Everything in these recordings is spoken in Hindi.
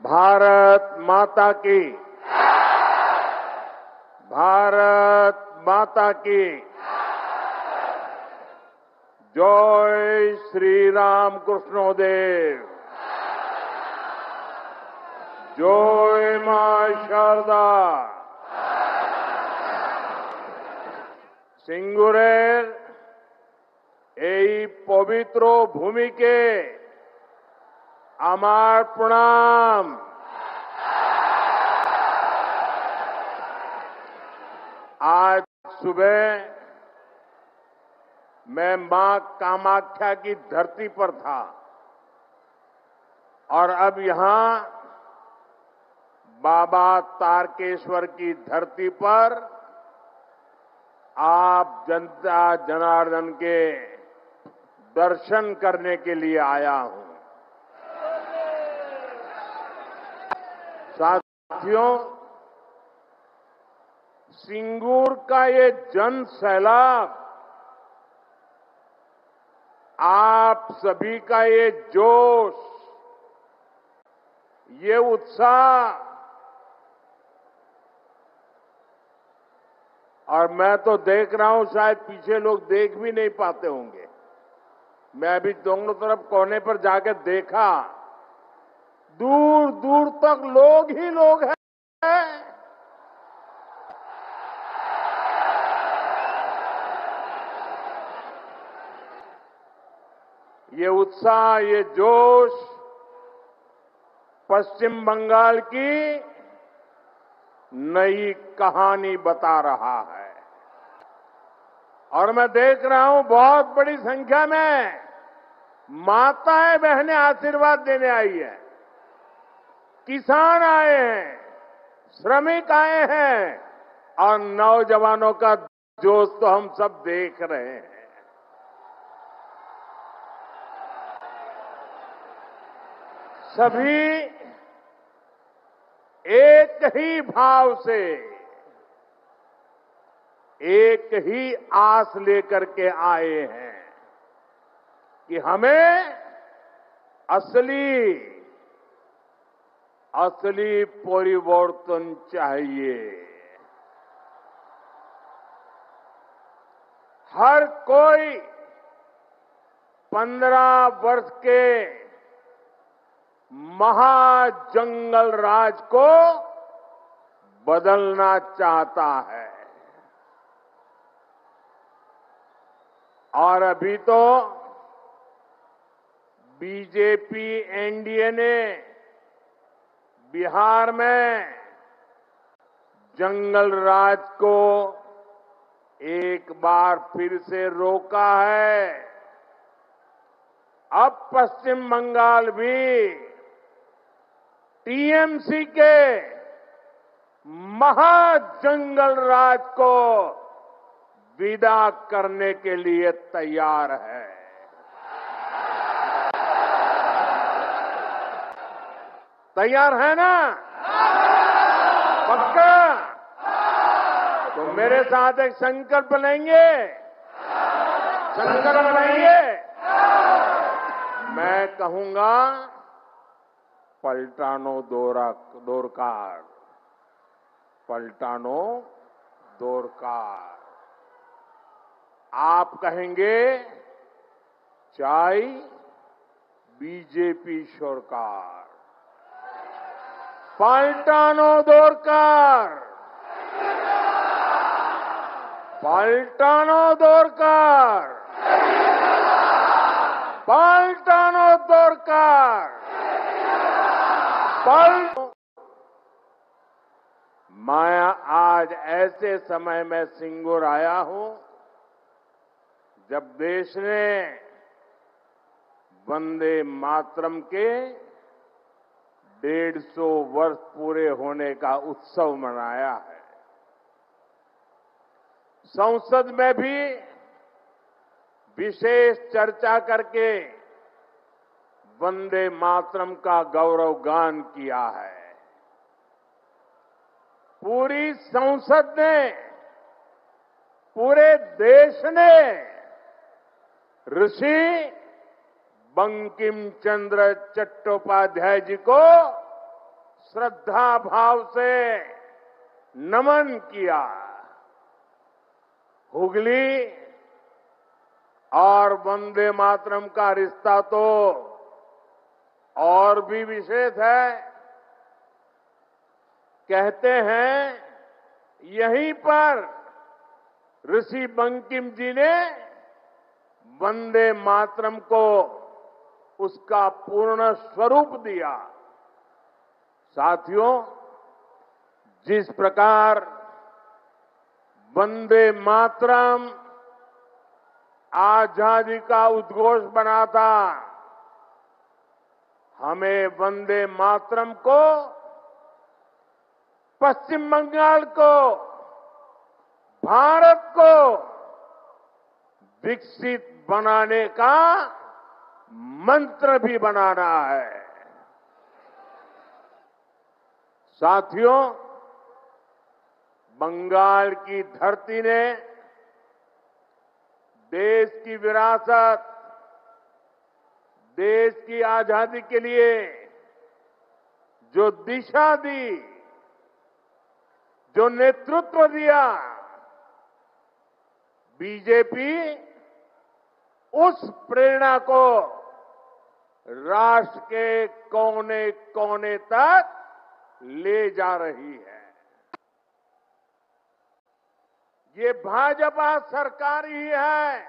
भारत माता की, भारत माता की, जय श्री राम कृष्णोदेव, जय मां शारदा। সিঙ্গুরের এই পবিত্র ভূমিকে আমার প্রণাম। आज सुबह मैं मां कामाख्या की धरती पर था और अब यहां बाबा तारकेश्वर की धरती पर आप जनता जनार्दन के दर्शन करने के लिए आया हूं। साथियों, सिंगूर का ये जन सैलाब, आप सभी का ये जोश, ये उत्साह, और मैं तो देख रहा हूं, शायद पीछे लोग देख भी नहीं पाते होंगे। मैं अभी दोनों तरफ कोने पर जाकर देखा, दूर दूर तक लोग ही लोग हैं। ये उत्साह, ये जोश पश्चिम बंगाल की नई कहानी बता रहा है। और मैं देख रहा हूं बहुत बड़ी संख्या में माताएं बहनें आशीर्वाद देने आई है, किसान आए हैं, श्रमिक आए हैं, और नौजवानों का जोश तो हम सब देख रहे हैं। सभी एक ही भाव से, एक ही आस लेकर के आए हैं कि हमें असली परिवर्तन चाहिए। हर कोई 15 वर्ष के महाजंगल राज को बदलना चाहता है। और अभी तो बीजेपी एनडीए ने बिहार में जंगल राज को एक बार फिर से रोका है। अब पश्चिम बंगाल भी टीएमसी के महाजंगल राज को विदा करने के लिए तैयार है। तैयार है ना? पक्का? तो मेरे साथ एक संकल्प लेंगे। संकल्प लेंगे। मैं कहूंगा, पलटानो दोरकार, पलटानो दोरकार। आप कहेंगे, चाय बीजेपी सरकार। पलटानो दोरकार, पलटानो दोरकार, पलटानो दोरकार, मैं आज ऐसे समय में सिंगूर आया हूं जब देश ने वंदे मातरम के 150 वर्ष पूरे होने का उत्सव मनाया है। संसद में भी विशेष चर्चा करके वंदे मातरम का गौरव गान किया है। पूरी संसद ने, पूरे देश ने ऋषि बंकिम चंद्र चट्टोपाध्याय जी को श्रद्धा भाव से नमन किया। हुगली और वंदे मातरम का रिश्ता तो और भी विशेष है। कहते हैं यहीं पर ऋषि बंकिम जी ने वंदे मातरम को उसका पूर्ण स्वरूप दिया। साथियों, जिस प्रकार वंदे मातरम आजादी का उद्घोष बना था, हमें वंदे मातरम को पश्चिम बंगाल को, भारत को विकसित बनाने का मंत्र भी बनाना है। साथियों, बंगाल की धरती ने देश की विरासत, देश की आजादी के लिए जो दिशा दी, जो नेतृत्व दिया, बीजेपी उस प्रेरणा को राष्ट्र के कोने कोने तक ले जा रही है। ये भाजपा सरकार ही है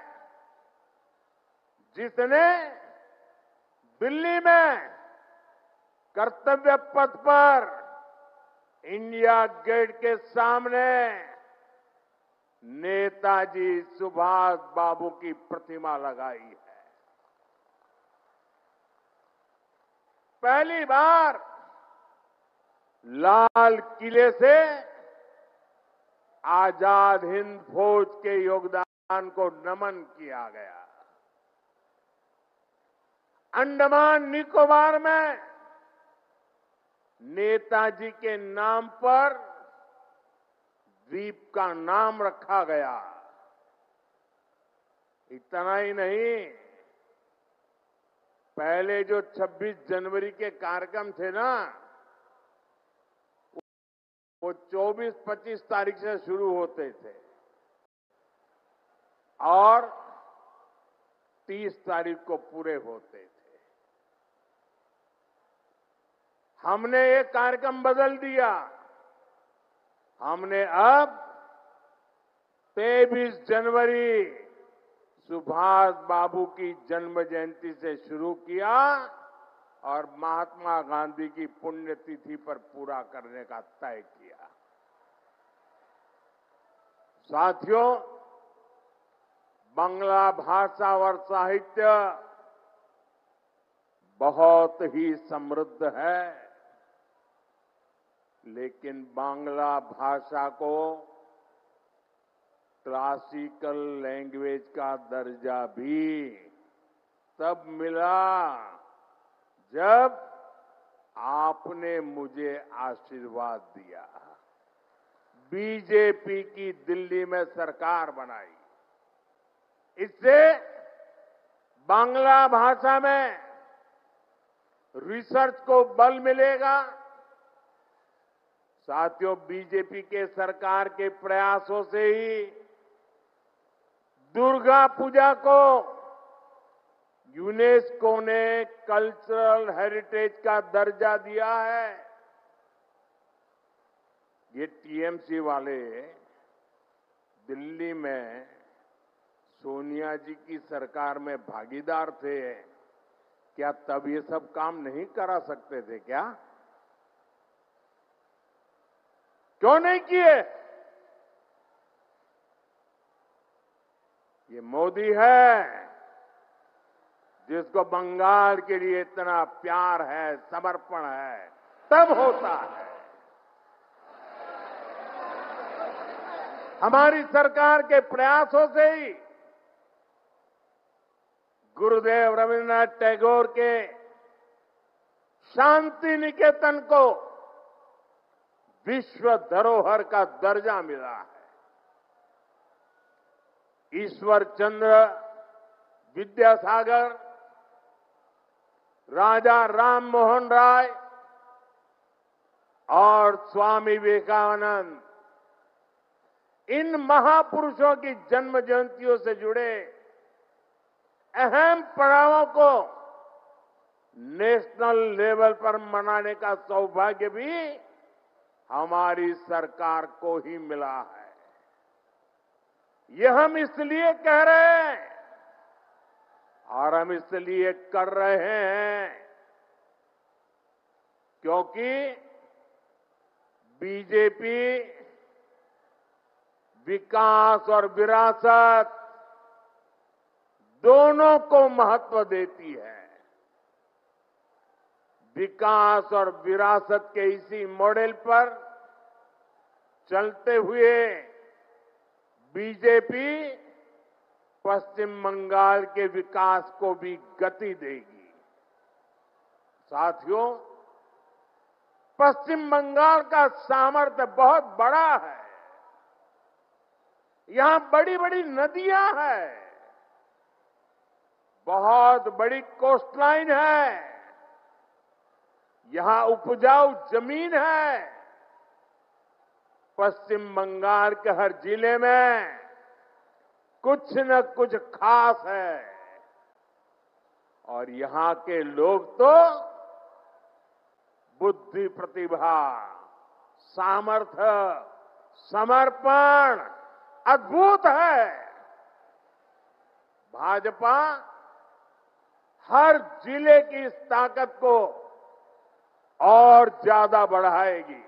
जिसने दिल्ली में कर्तव्य पथ पर इंडिया गेट के सामने नेताजी सुभाष बाबू की प्रतिमा लगाई है। पहली बार लाल किले से आजाद हिंद फौज के योगदान को नमन किया गया। अंडमान निकोबार में नेताजी के नाम पर द्वीप का नाम रखा गया। इतना ही नहीं, पहले जो 26 जनवरी के कार्यक्रम थे ना, वो 24-25 तारीख से शुरू होते थे और 30 तारीख को पूरे होते थे। हमने ये कार्यक्रम बदल दिया। हमने अब 23 जनवरी सुभाष बाबू की जन्म जयंती से शुरू किया और महात्मा गांधी की पुण्यतिथि पर पूरा करने का तय किया। साथियों, बांग्ला भाषा और साहित्य बहुत ही समृद्ध है, लेकिन बांग्ला भाषा को क्लासिकल लैंग्वेज का दर्जा भी तब मिला जब आपने मुझे आशीर्वाद दिया, बीजेपी की दिल्ली में सरकार बनाई। इससे बांग्ला भाषा में रिसर्च को बल मिलेगा। साथियों, बीजेपी के सरकार के प्रयासों से ही दुर्गा पूजा को यूनेस्को ने कल्चरल हेरिटेज का दर्जा दिया है। ये टीएमसी वाले दिल्ली में सोनिया जी की सरकार में भागीदार थे, क्या तब ये सब काम नहीं करा सकते थे क्या? क्यों नहीं किए? ये मोदी है जिसको बंगाल के लिए इतना प्यार है, समर्पण है, तब होता है। हमारी सरकार के प्रयासों से ही गुरुदेव रविन्द्रनाथ टैगोर के शांति निकेतन को विश्व धरोहर का दर्जा मिला है। ईश्वर चंद्र विद्यासागर, राजा राम मोहन राय, और स्वामी विवेकानंद, इन महापुरुषों की जन्म जयंतियों से जुड़े अहम पड़ावों को नेशनल लेवल पर मनाने का सौभाग्य भी हमारी सरकार को ही मिला है। यह हम इसलिए कह रहे हैं और हम इसलिए कर रहे हैं क्योंकि बीजेपी विकास और विरासत दोनों को महत्व देती है। विकास और विरासत के इसी मॉडल पर चलते हुए बीजेपी पश्चिम बंगाल के विकास को भी गति देगी। साथियों, पश्चिम बंगाल का सामर्थ्य बहुत बड़ा है। यहां बड़ी बड़ी नदियां हैं, बहुत बड़ी कोस्टलाइन है, यहां उपजाऊ जमीन है। पश्चिम बंगाल के हर जिले में कुछ न कुछ खास है और यहां के लोग तो बुद्धि, प्रतिभा, सामर्थ्य, समर्पण अद्भुत है। भाजपा हर जिले की इस ताकत को और ज्यादा बढ़ाएगी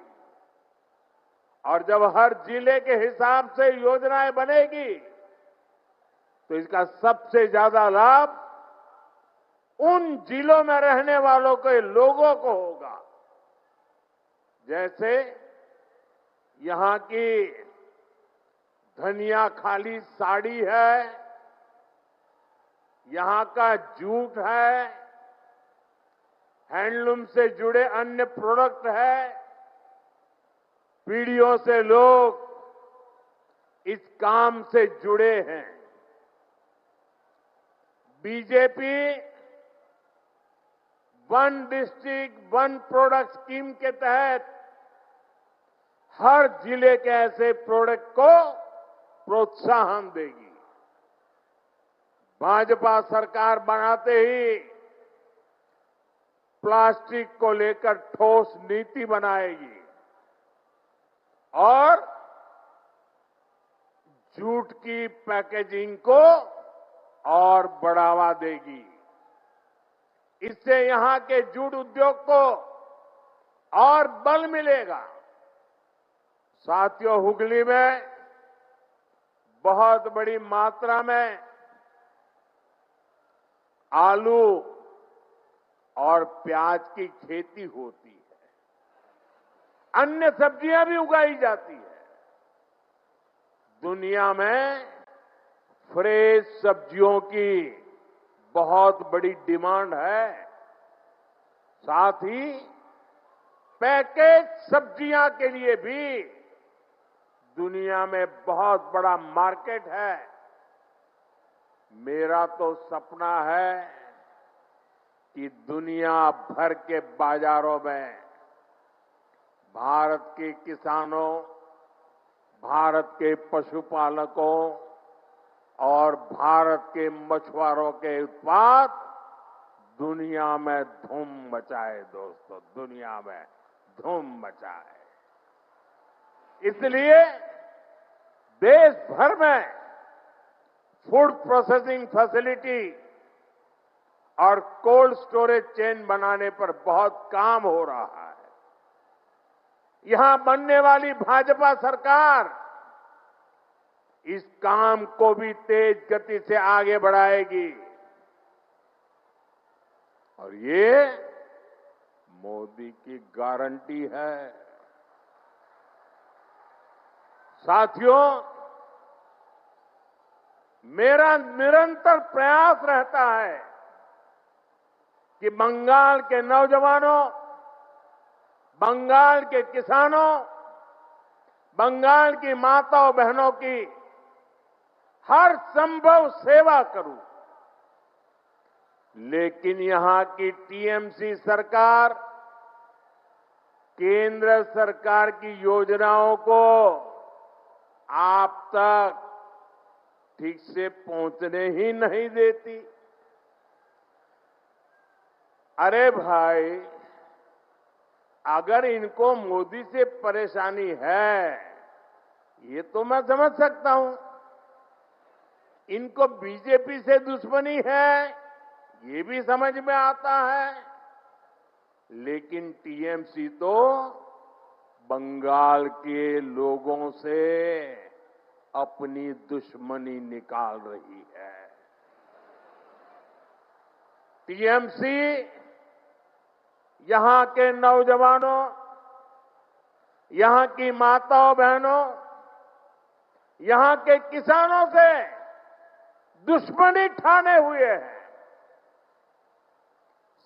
और जब हर जिले के हिसाब से योजनाएं बनेगी तो इसका सबसे ज्यादा लाभ उन जिलों में रहने वालों के लोगों को होगा। जैसे यहां की धनिया खाली साड़ी है, यहां का जूट है, हैंडलूम से जुड़े अन्य प्रोडक्ट है। पीढ़ियों से लोग इस काम से जुड़े हैं। BJP one district one product scheme के तहत हर जिले के ऐसे प्रोडक्ट को प्रोत्साहन देगी। भाजपा सरकार बनाते ही प्लास्टिक को लेकर ठोस नीति बनाएगी और जूट की पैकेजिंग को और बढ़ावा देगी। इससे यहां के जूट उद्योग को और बल मिलेगा। साथियों, हुगली में बहुत बड़ी मात्रा में आलू और प्याज की खेती होती है, अन्य सब्जियां भी उगाई जाती है। दुनिया में फ्रेश सब्जियों की बहुत बड़ी डिमांड है। साथ ही पैकेज सब्जियां के लिए भी दुनिया में बहुत बड़ा मार्केट है। मेरा तो सपना है कि दुनिया भर के बाजारों में भारत के किसानों, भारत के पशुपालकों और भारत के मछुआरों के उत्पाद दुनिया में धूम मचाए। दोस्तों, दुनिया में धूम मचाए। इसलिए देश भर में फूड प्रोसेसिंग फैसिलिटी और कोल्ड स्टोरेज चेन बनाने पर बहुत काम हो रहा है। यहां बनने वाली भाजपा सरकार इस काम को भी तेज गति से आगे बढ़ाएगी और ये मोदी की गारंटी है। साथियों, मेरा निरंतर प्रयास रहता है कि बंगाल के नौजवानों, बंगाल के किसानों, बंगाल की माताओं बहनों की हर संभव सेवा करूं। लेकिन यहां की टीएमसी सरकार केंद्र सरकार की योजनाओं को आप तक ठीक से पहुंचने ही नहीं देती। अरे भाई, अगर इनको मोदी से परेशानी है, ये तो मैं समझ सकता हूं। इनको बीजेपी से दुश्मनी है, ये भी समझ में आता है। लेकिन टीएमसी तो बंगाल के लोगों से अपनी दुश्मनी निकाल रही है। टीएमसी यहां के नौजवानों, यहां की माताओं बहनों, यहां के किसानों से दुश्मनी ठाने हुए हैं।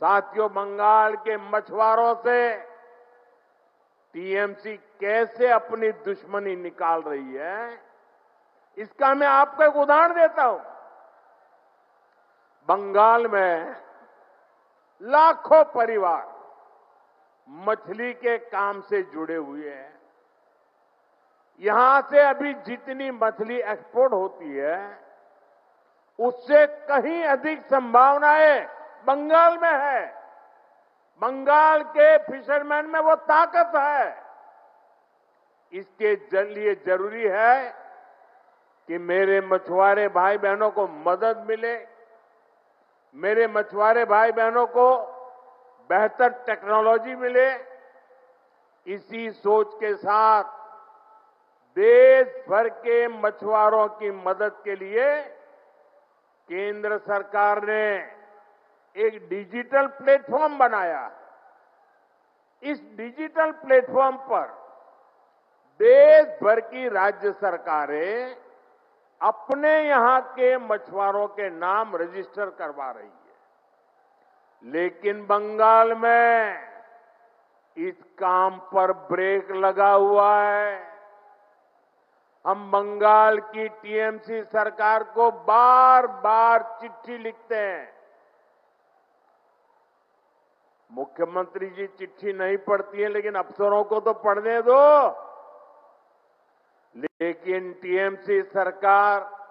साथियों, बंगाल के मछुआरों से टीएमसी कैसे अपनी दुश्मनी निकाल रही है, इसका मैं आपको एक उदाहरण देता हूं। बंगाल में लाखों परिवार मछली के काम से जुड़े हुए हैं। यहां से अभी जितनी मछली एक्सपोर्ट होती है, उससे कहीं अधिक संभावनाएं बंगाल में है। बंगाल के फिशरमैन में वो ताकत है। इसके लिए जरूरी है कि मेरे मछुआरे भाई बहनों को मदद मिले, मेरे मछुआरे भाई बहनों को बेहतर टेक्नोलॉजी मिले। इसी सोच के साथ देश भर के मछुआरों की मदद के लिए केंद्र सरकार ने एक डिजिटल प्लेटफॉर्म बनाया। इस डिजिटल प्लेटफॉर्म पर देश भर की राज्य सरकारें अपने यहां के मछुआरों के नाम रजिस्टर करवा रही है। लेकिन बंगाल में इस काम पर ब्रेक लगा हुआ है। हम बंगाल की टीएमसी सरकार को बार बार चिट्ठी लिखते हैं। मुख्यमंत्री जी चिट्ठी नहीं पढ़ती है, लेकिन अफसरों को तो पढ़ने दो। लेकिन टीएमसी सरकार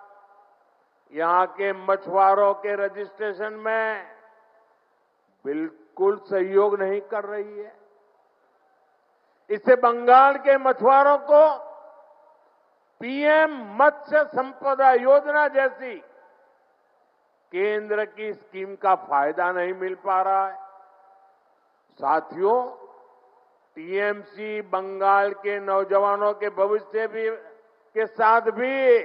यहां के मछुआरों के रजिस्ट्रेशन में बिल्कुल सहयोग नहीं कर रही है। इससे बंगाल के मछुआरों को पीएम मत्स्य संपदा योजना जैसी केंद्र की स्कीम का फायदा नहीं मिल पा रहा है। साथियों, टीएमसी बंगाल के नौजवानों के भविष्य के साथ भी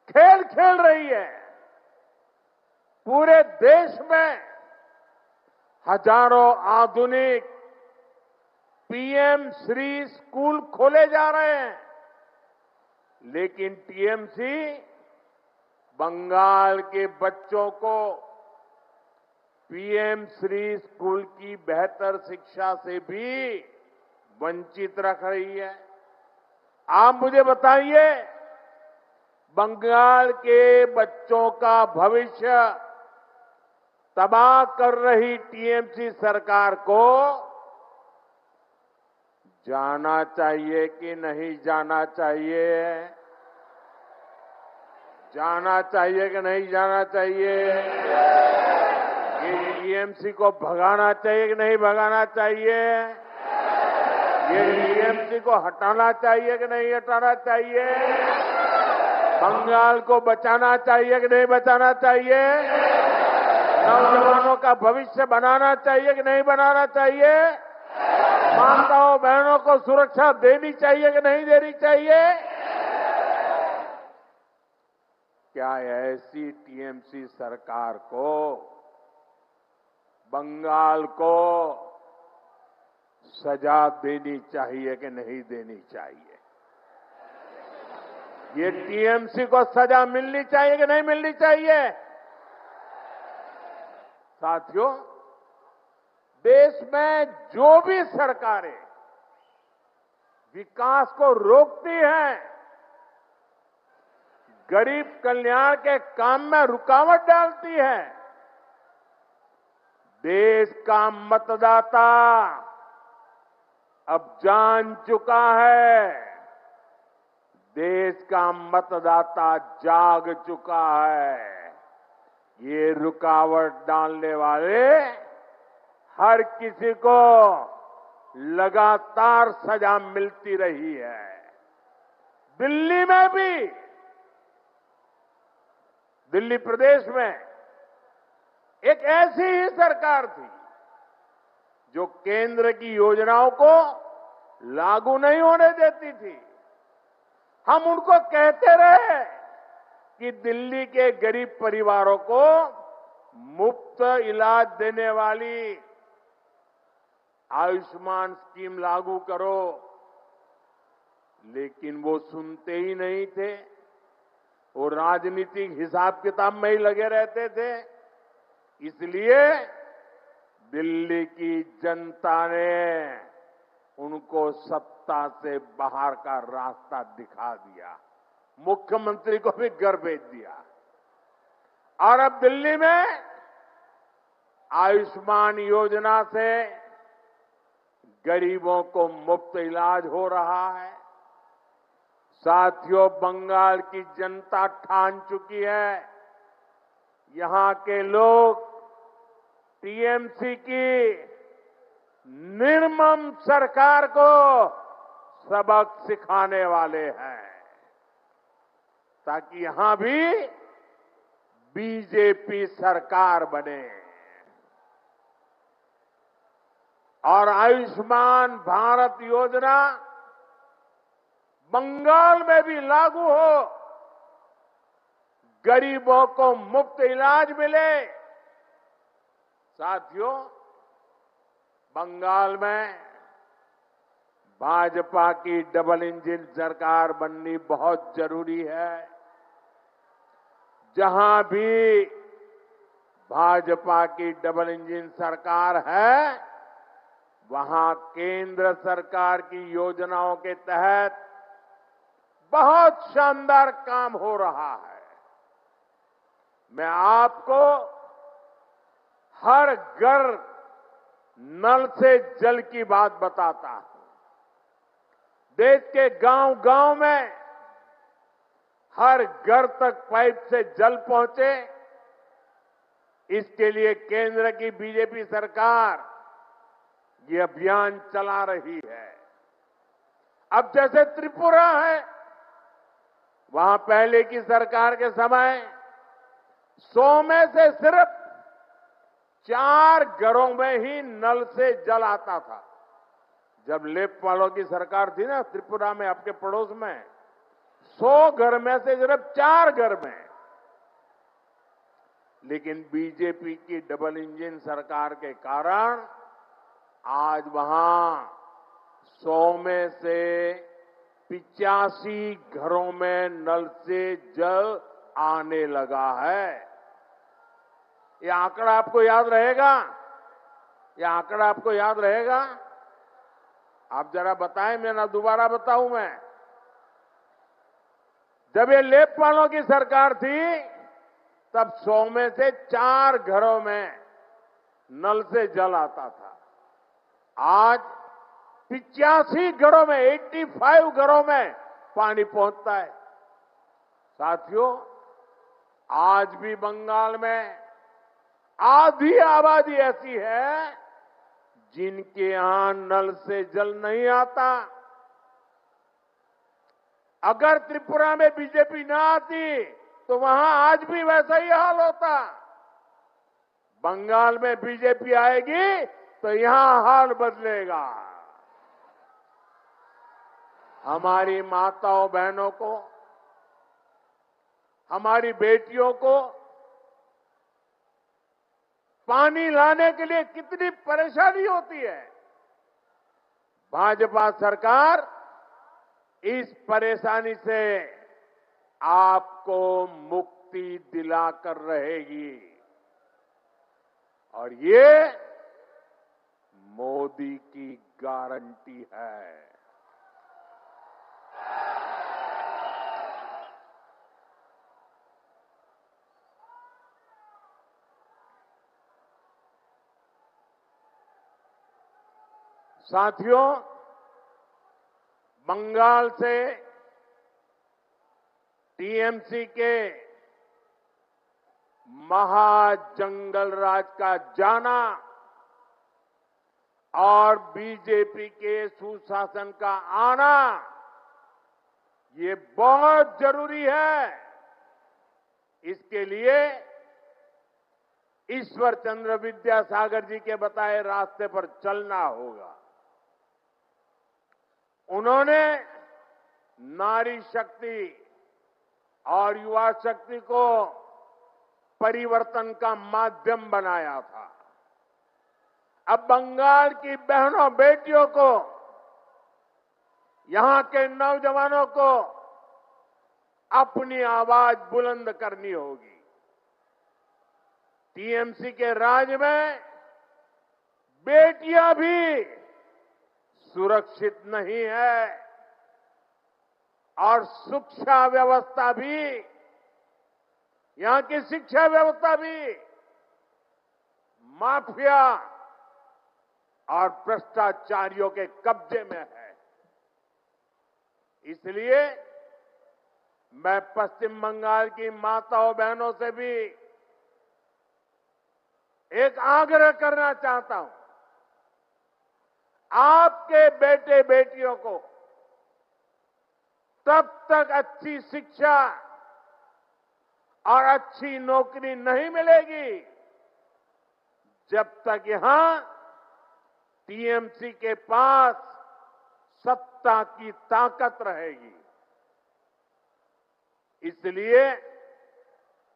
खेल खेल रही है। पूरे देश में हजारों आधुनिक पीएम श्री स्कूल खोले जा रहे हैं। लेकिन टीएमसी बंगाल के बच्चों को पीएम श्री स्कूल की बेहतर शिक्षा से भी वंचित रख रही है। आप मुझे बताइए, बंगाल के बच्चों का भविष्य तबाह कर रही टीएमसी सरकार को जाना चाहिए कि नहीं जाना चाहिए? जाना चाहिए कि नहीं जाना चाहिए? ये टीएमसी को भगाना चाहिए कि नहीं भगाना चाहिए? ये टीएमसी को हटाना चाहिए कि नहीं हटाना चाहिए? बंगाल को बचाना चाहिए कि नहीं बचाना चाहिए? नौजवानों का भविष्य बनाना चाहिए कि नहीं बनाना चाहिए? माताओं बहनों को सुरक्षा देनी चाहिए कि नहीं देनी चाहिए? क्या ऐसी टीएमसी सरकार को, बंगाल को सजा देनी चाहिए कि नहीं देनी चाहिए? ये टीएमसी को सजा मिलनी चाहिए कि नहीं मिलनी चाहिए? साथियों, देश में जो भी सरकारें विकास को रोकती हैं, गरीब कल्याण के काम में रुकावट डालती है, देश का मतदाता अब जान चुका है, देश का मतदाता जाग चुका है। ये रुकावट डालने वाले हर किसी को लगातार सजा मिलती रही है। दिल्ली में भी, दिल्ली प्रदेश में एक ऐसी ही सरकार थी जो केंद्र की योजनाओं को लागू नहीं होने देती थी। हम उनको कहते रहे कि दिल्ली के गरीब परिवारों को मुफ्त इलाज देने वाली आयुष्मान स्कीम लागू करो, लेकिन वो सुनते ही नहीं थे। वो राजनीतिक हिसाब किताब में ही लगे रहते थे। इसलिए दिल्ली की जनता ने उनको सत्ता से बाहर का रास्ता दिखा दिया, मुख्यमंत्री को भी घर भेज दिया। और अब दिल्ली में आयुष्मान योजना से गरीबों को मुफ्त इलाज हो रहा है। साथियों, बंगाल की जनता ठान चुकी है। यहां के लोग टीएमसी की निर्मम सरकार को सबक सिखाने वाले हैं, ताकि यहां भी बीजेपी सरकार बने और आयुष्मान भारत योजना बंगाल में भी लागू हो, गरीबों को मुफ्त इलाज मिले। साथियों, बंगाल में भाजपा की डबल इंजन सरकार बननी बहुत जरूरी है। जहां भी भाजपा की डबल इंजन सरकार है, वहां केंद्र सरकार की योजनाओं के तहत बहुत शानदार काम हो रहा है। मैं आपको हर घर नल से जल की बात बताता हूं। देश के गांव-गांव में हर घर तक पाइप से जल पहुंचे, इसके लिए केंद्र की बीजेपी सरकार ये अभियान चला रही है। अब जैसे त्रिपुरा है, वहां पहले की सरकार के समय 100 में से सिर्फ 4 घरों में ही नल से जल आता था। जब लेपपालों की सरकार थी ना त्रिपुरा में, आपके पड़ोस में, 100 घर में से सिर्फ 4 घर में। लेकिन बीजेपी की डबल इंजन सरकार के कारण आज वहां 100 में से 85 घरों में नल से जल आने लगा है। ये आंकड़ा आपको याद रहेगा? ये आंकड़ा आपको याद रहेगा? आप जरा बताएं, मैं ना दोबारा बताऊं मैं। जब ये लेपपालों की सरकार थी, तब 100 में से 4 घरों में नल से जल आता था। आज 85 घरों में, 85 घरों में पानी पहुंचता है। साथियों, आज भी बंगाल में आधी आबादी ऐसी है जिनके यहां नल से जल नहीं आता। अगर त्रिपुरा में बीजेपी ना आती तो वहां आज भी वैसा ही हाल होता। बंगाल में बीजेपी आएगी तो यहां हाल बदलेगा। हमारी माताओं बहनों को, हमारी बेटियों को पानी लाने के लिए कितनी परेशानी होती है। भाजपा सरकार इस परेशानी से आपको मुक्ति दिलाकर रहेगी और ये मोदी की गारंटी है। साथियों, बंगाल से टीएमसी के महाजंगल राज का जाना और बीजेपी के सुशासन का आना, ये बहुत जरूरी है। इसके लिए ईश्वर चंद्र विद्यासागर जी के बताए रास्ते पर चलना होगा। उन्होंने नारी शक्ति और युवा शक्ति को परिवर्तन का माध्यम बनाया था। अब बंगाल की बहनों बेटियों को, यहां के नौजवानों को अपनी आवाज बुलंद करनी होगी। टीएमसी के राज में बेटियां भी सुरक्षित नहीं है और शिक्षा व्यवस्था भी, यहां की शिक्षा व्यवस्था भी माफिया और भ्रष्टाचारियों के कब्जे में है। इसलिए मैं पश्चिम बंगाल की माताओं बहनों से भी एक आग्रह करना चाहता हूं। आपके बेटे बेटियों को तब तक अच्छी शिक्षा और अच्छी नौकरी नहीं मिलेगी जब तक यहां टीएमसी के पास सत्ता की ताकत रहेगी। इसलिए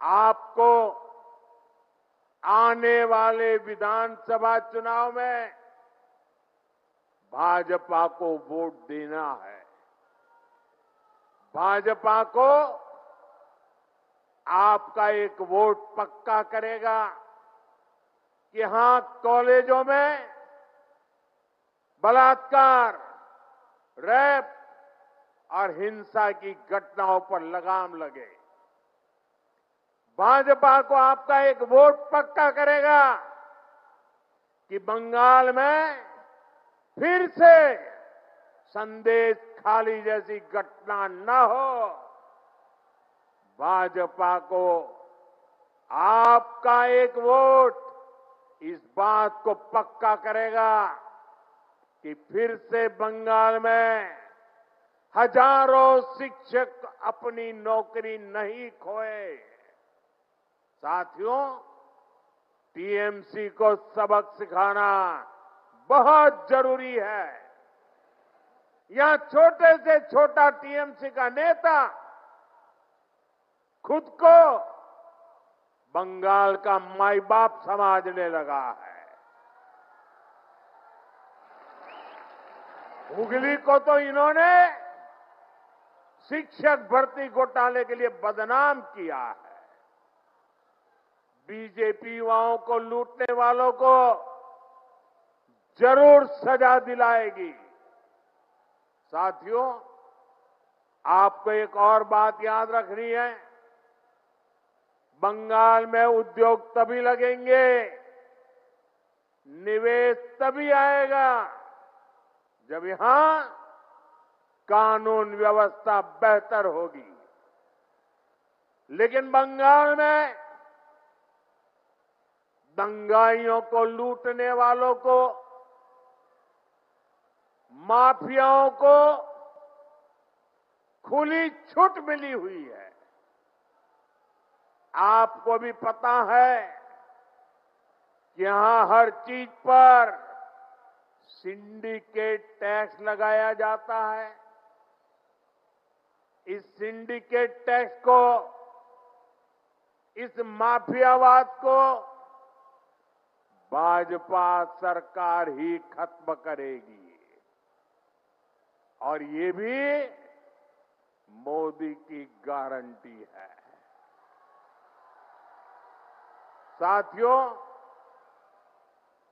आपको आने वाले विधानसभा चुनाव में भाजपा को वोट देना है। भाजपा को आपका एक वोट पक्का करेगा कि हां, कॉलेजों में बलात्कार, रेप और हिंसा की घटनाओं पर लगाम लगे। भाजपा को आपका एक वोट पक्का करेगा कि बंगाल में फिर से संदेश खाली जैसी घटना न हो। भाजपा को आपका एक वोट इस बात को पक्का करेगा कि फिर से बंगाल में हजारों शिक्षक अपनी नौकरी नहीं खोए। साथियों, टीएमसी को सबक सिखाना बहुत जरूरी है। यहां छोटे से छोटा टीएमसी का नेता खुद को बंगाल का माई बाप समझने लगा है। हुगली को तो इन्होंने शिक्षक भर्ती घोटाले के लिए बदनाम किया है। बीजेपी युवाओं को लूटने वालों को जरूर सजा दिलाएगी। साथियों, आपको एक और बात याद रखनी है। बंगाल में उद्योग तभी लगेंगे, निवेश तभी आएगा जब यहां कानून व्यवस्था बेहतर होगी। लेकिन बंगाल में दंगाइयों को लूटने वालों को, माफियाओं को खुली छूट मिली हुई है। आपको भी पता है कि यहां हर चीज पर सिंडिकेट टैक्स लगाया जाता है। इस सिंडिकेट टैक्स को, इस माफियावाद को भाजपा सरकार ही खत्म करेगी और ये भी मोदी की गारंटी है। साथियों,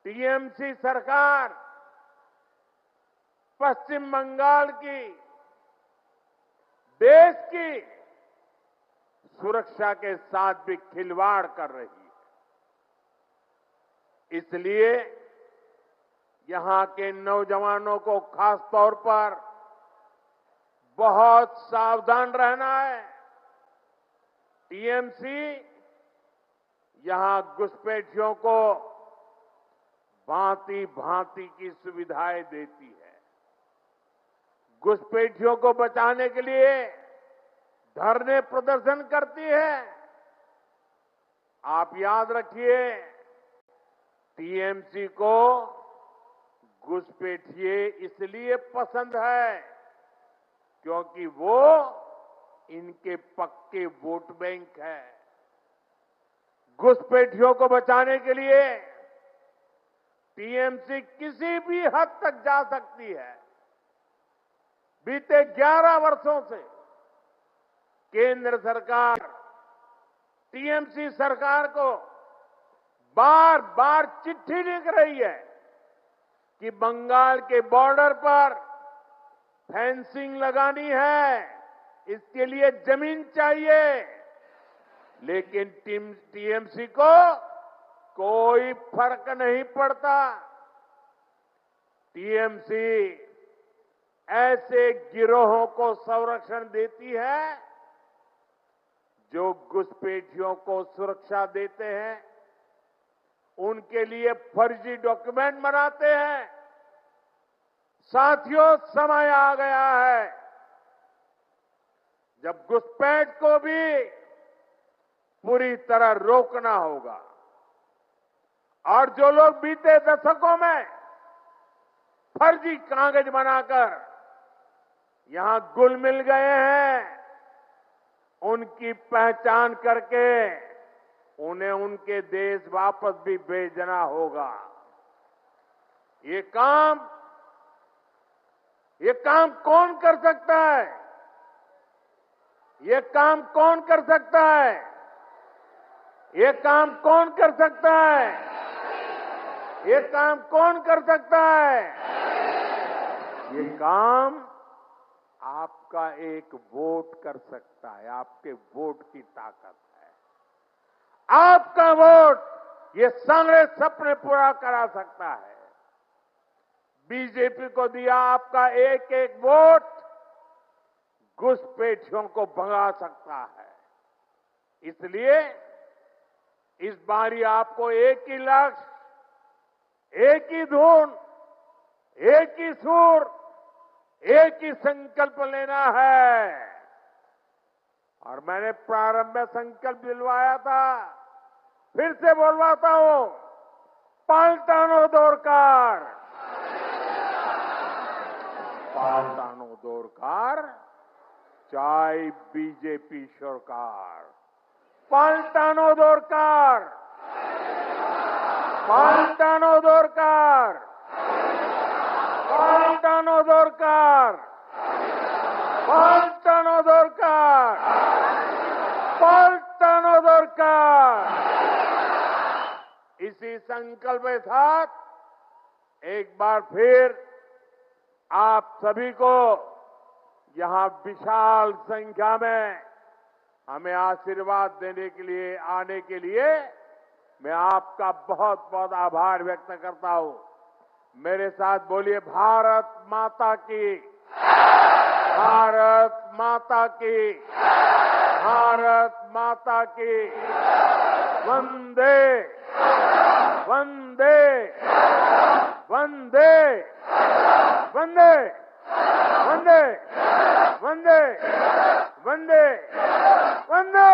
टीएमसी सरकार पश्चिम बंगाल की, देश की सुरक्षा के साथ भी खिलवाड़ कर रही है। इसलिए यहां के नौजवानों को खास तौर पर बहुत सावधान रहना है। टीएमसी यहां घुसपैठियों को भांति भांति की सुविधाएं देती है। घुसपैठियों को बचाने के लिए धरने प्रदर्शन करती है। आप याद रखिए, टीएमसी को घुसपैठिए इसलिए पसंद है क्योंकि वो इनके पक्के वोट बैंक है। घुसपैठियों को बचाने के लिए टीएमसी किसी भी हद तक जा सकती है। बीते 11 वर्षों से केंद्र सरकार टीएमसी सरकार को बार बार चिट्ठी लिख रही है कि बंगाल के बॉर्डर पर फेंसिंग लगानी है, इसके लिए जमीन चाहिए। लेकिन टीएमसी को कोई फर्क नहीं पड़ता। टीएमसी ऐसे गिरोहों को संरक्षण देती है जो घुसपैठियों को सुरक्षा देते हैं, उनके लिए फर्जी डॉक्यूमेंट बनाते हैं। साथियों, समय आ गया है जब घुसपैठ को भी पूरी तरह रोकना होगा। और जो लोग बीते दशकों में फर्जी कागज बनाकर यहां घुल मिल गए हैं, उनकी पहचान करके उन्हें उनके देश वापस भी भेजना होगा। ये काम कौन कर सकता है? ये काम कौन कर सकता है? ये काम कौन कर सकता है? ये काम कौन कर सकता है? ये काम आपका एक वोट कर सकता है। आपके वोट की ताकत है। आपका वोट ये सारे सपने पूरा करा सकता है। बीजेपी को दिया आपका एक एक वोट घुसपैठियों को भगा सकता है। इसलिए इस बारी आपको एक ही लक्ष्य, एक ही धुन, एक ही सुर, एक ही संकल्प लेना है। और मैंने प्रारंभ में संकल्प दिलवाया था, फिर से बोलवाता हूं, पाल्टानो दोरकार, पाल्टानो दोरकार, चाहे बीजेपी सरकार। पाल्टानो दोरकार, पाल्टानो दोरकार, पाल्टानो दोरकार, पाल्टानो दोरकार, पाल्टानो दोरकार। इसी संकल्प के साथ एक बार फिर आप सभी को यहां विशाल संख्या में हमें आशीर्वाद देने के लिए आने के लिए मैं आपका बहुत बहुत आभार व्यक्त करता हूं। मेरे साथ बोलिए, भारत माता की, भारत माता की, भारत माता की। वंदे वंदे वंदे वंदे वंदे वंदे वंदे वंदे।